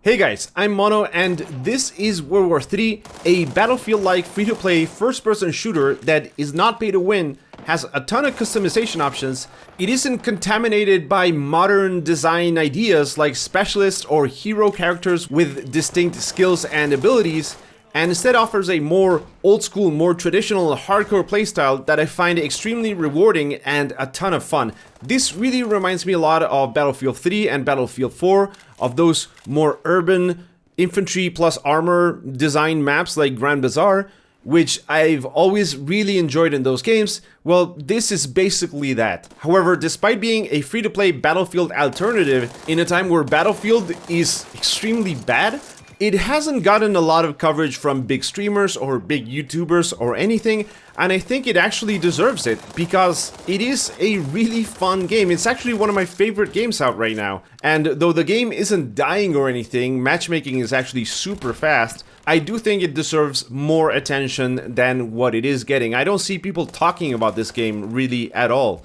Hey guys, I'm Mono and this is World War III, a Battlefield-like free-to-play first-person shooter that is not pay to win, has a ton of customization options, it isn't contaminated by modern design ideas like specialist or hero characters with distinct skills and abilities, and instead offers a more old-school, more traditional hardcore playstyle that I find extremely rewarding and a ton of fun. This really reminds me a lot of Battlefield 3 and Battlefield 4, of those more urban infantry plus armor design maps like Grand Bazaar, which I've always really enjoyed in those games. Well, this is basically that. However, despite being a free-to-play Battlefield alternative in a time where Battlefield is extremely bad, it hasn't gotten a lot of coverage from big streamers or big YouTubers or anything, and I think it actually deserves it because it is a really fun game. It's actually one of my favorite games out right now. And though the game isn't dying or anything, matchmaking is actually super fast, I do think it deserves more attention than what it is getting. I don't see people talking about this game really at all.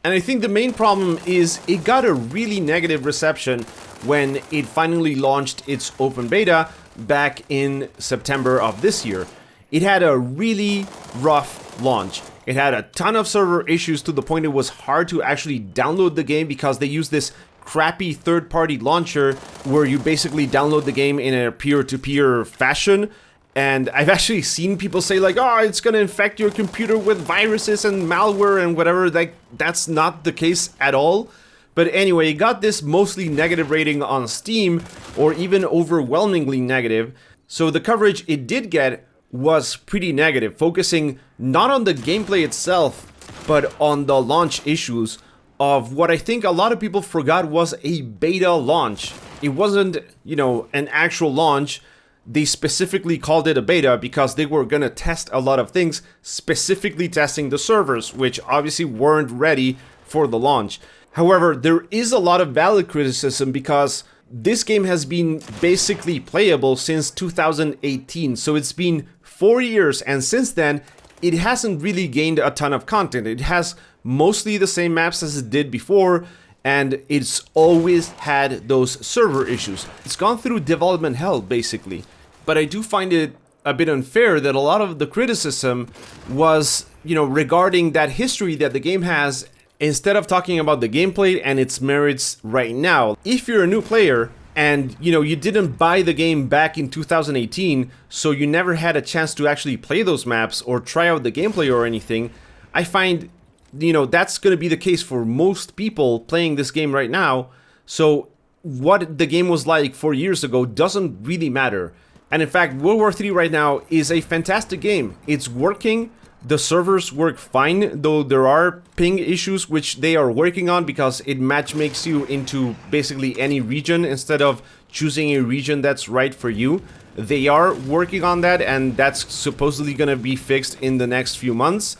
And I think the main problem is it got a really negative reception when it finally launched its open beta back in September of this year. It had a really rough launch. It had a ton of server issues to the point it was hard to actually download the game because they use this crappy third-party launcher where you basically download the game in a peer-to-peer fashion. And I've actually seen people say like, oh, it's gonna infect your computer with viruses and malware and whatever. Like, that's not the case at all. But anyway, it got this mostly negative rating on Steam, or even overwhelmingly negative. So the coverage it did get was pretty negative, focusing not on the gameplay itself, but on the launch issues of what I think a lot of people forgot was a beta launch. It wasn't, an actual launch. They specifically called it a beta because they were gonna test a lot of things, specifically testing the servers, which obviously weren't ready for the launch. However, there is a lot of valid criticism because this game has been basically playable since 2018, so it's been 4 years, and since then, it hasn't really gained a ton of content. It has mostly the same maps as it did before, and it's always had those server issues. It's gone through development hell, basically. But I do find it a bit unfair that a lot of the criticism was, regarding that history that the game has, instead of talking about the gameplay and its merits right now. If you're a new player and, you didn't buy the game back in 2018, so you never had a chance to actually play those maps or try out the gameplay or anything, I find, that's going to be the case for most people playing this game right now. So what the game was like 4 years ago doesn't really matter. And in fact, World War III right now is a fantastic game. It's working. The servers work fine, though there are ping issues which they are working on because it matchmakes you into basically any region instead of choosing a region that's right for you. They are working on that, and that's supposedly going to be fixed in the next few months.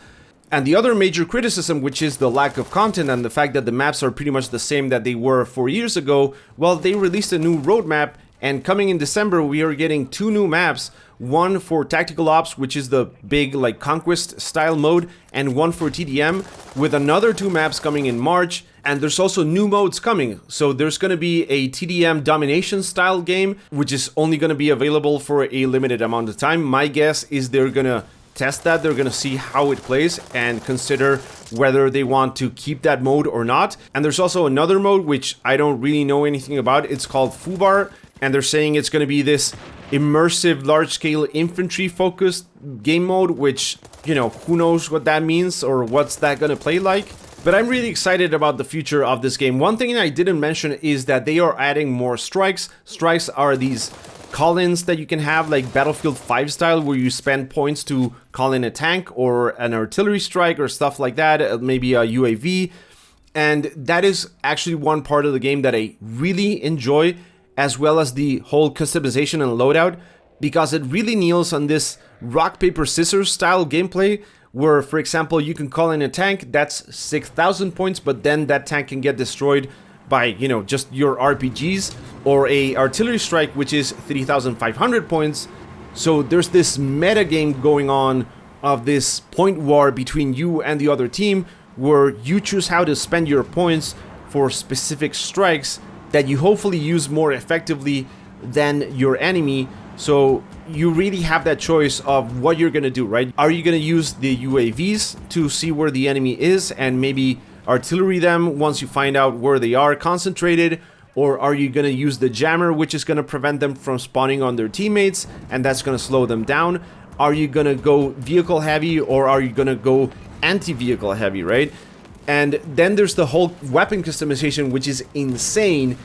And the other major criticism, which is the lack of content and the fact that the maps are pretty much the same that they were 4 years ago, well, they released a new roadmap, and coming in December, we are getting 2 new maps. One for Tactical Ops, which is the big Conquest style mode, and one for TDM, with another 2 maps coming in March. And there's also new modes coming. So there's going to be a TDM domination style game, which is only going to be available for a limited amount of time. My guess is they're going to test that, they're going to see how it plays and consider whether they want to keep that mode or not. And there's also another mode which I don't really know anything about. It's called Fubar, and they're saying it's going to be this immersive large-scale infantry focused game mode, which, who knows what that means or what's that going to play like. But I'm really excited about the future of this game. One thing I didn't mention is that they are adding more strikes. Strikes are these call-ins that you can have, like Battlefield 5 style, where you spend points to call in a tank or an artillery strike or stuff like that, maybe a UAV. And that is actually one part of the game that I really enjoy, as well as the whole customization and loadout, because it really nails on this rock, paper, scissors style gameplay, where, for example, you can call in a tank, that's 6,000 points, but then that tank can get destroyed by, just your RPGs, or a artillery strike, which is 3,500 points. So there's this meta game going on of this point war between you and the other team, where you choose how to spend your points for specific strikes that you hopefully use more effectively than your enemy. So you really have that choice of what you're gonna do, right? Are you gonna use the UAVs to see where the enemy is and maybe artillery them once you find out where they are concentrated? Or are you gonna use the jammer, which is gonna prevent them from spawning on their teammates, and that's gonna slow them down? Are you gonna go vehicle heavy, or are you gonna go anti-vehicle heavy, right? And then there's the whole weapon customization, which is insane.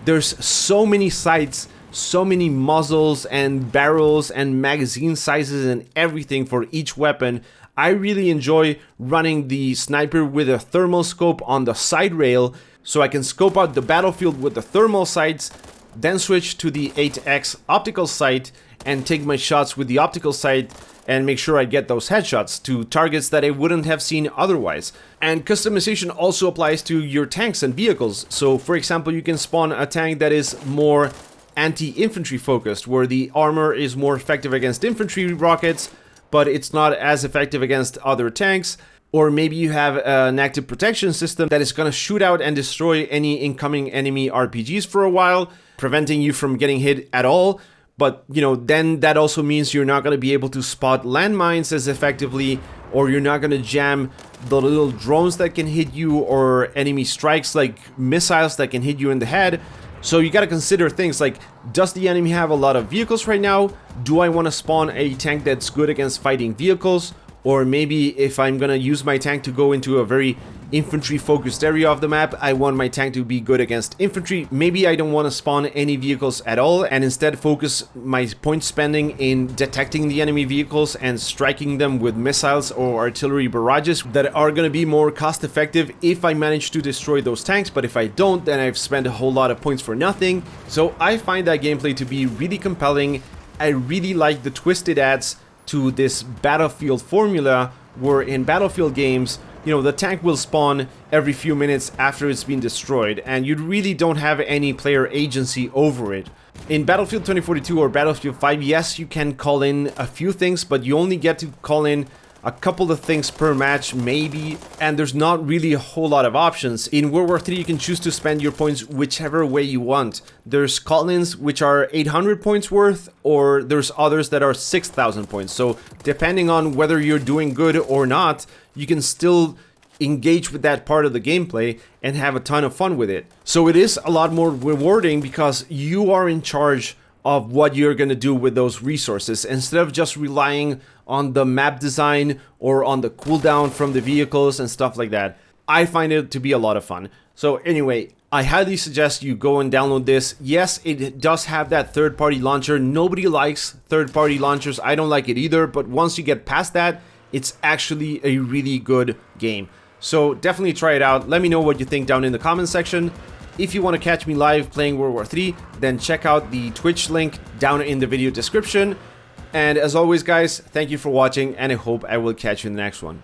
There's so many sights, so many muzzles and barrels and magazine sizes and everything for each weapon. I really enjoy running the sniper with a thermal scope on the side rail, so I can scope out the battlefield with the thermal sights, then switch to the 8x optical sight and take my shots with the optical sight and make sure I get those headshots to targets that I wouldn't have seen otherwise. And customization also applies to your tanks and vehicles. So for example, you can spawn a tank that is more anti-infantry focused, where the armor is more effective against infantry rockets, but it's not as effective against other tanks. Or maybe you have an active protection system that is going to shoot out and destroy any incoming enemy RPGs for a while, preventing you from getting hit at all. But, you know, then that also means you're not going to be able to spot landmines as effectively, or you're not going to jam the little drones that can hit you, or enemy strikes like missiles that can hit you in the head. So you got to consider things like, does the enemy have a lot of vehicles right now? Do I want to spawn a tank that's good against fighting vehicles? Or maybe if I'm gonna use my tank to go into a very infantry focused area of the map, I want my tank to be good against infantry. Maybe I don't want to spawn any vehicles at all and instead focus my point spending in detecting the enemy vehicles and striking them with missiles or artillery barrages that are gonna be more cost effective if I manage to destroy those tanks. But if I don't, then I've spent a whole lot of points for nothing. So I find that gameplay to be really compelling. I really like the twist it adds to this Battlefield formula, where in Battlefield games, you know, the tank will spawn every few minutes after it's been destroyed, and you really don't have any player agency over it. In Battlefield 2042 or Battlefield 5, yes, you can call in a few things, but you only get to call in a couple of things per match, maybe, and there's not really a whole lot of options. In World War III, you can choose to spend your points whichever way you want. There's call-ins which are 800 points worth, or there's others that are 6,000 points. So depending on whether you're doing good or not, you can still engage with that part of the gameplay and have a ton of fun with it. So it is a lot more rewarding because you are in charge of what you're going to do with those resources, instead of just relying on the map design or on the cooldown from the vehicles and stuff like that. I find it to be a lot of fun. So anyway, I highly suggest you go and download this. Yes, it does have that third-party launcher. Nobody likes third-party launchers. I don't like it either, but once you get past that, it's actually a really good game. So definitely try it out. Let me know what you think down in the comment section. If you want to catch me live playing World War III, then check out the Twitch link down in the video description. And as always, guys, thank you for watching, and I hope I will catch you in the next one.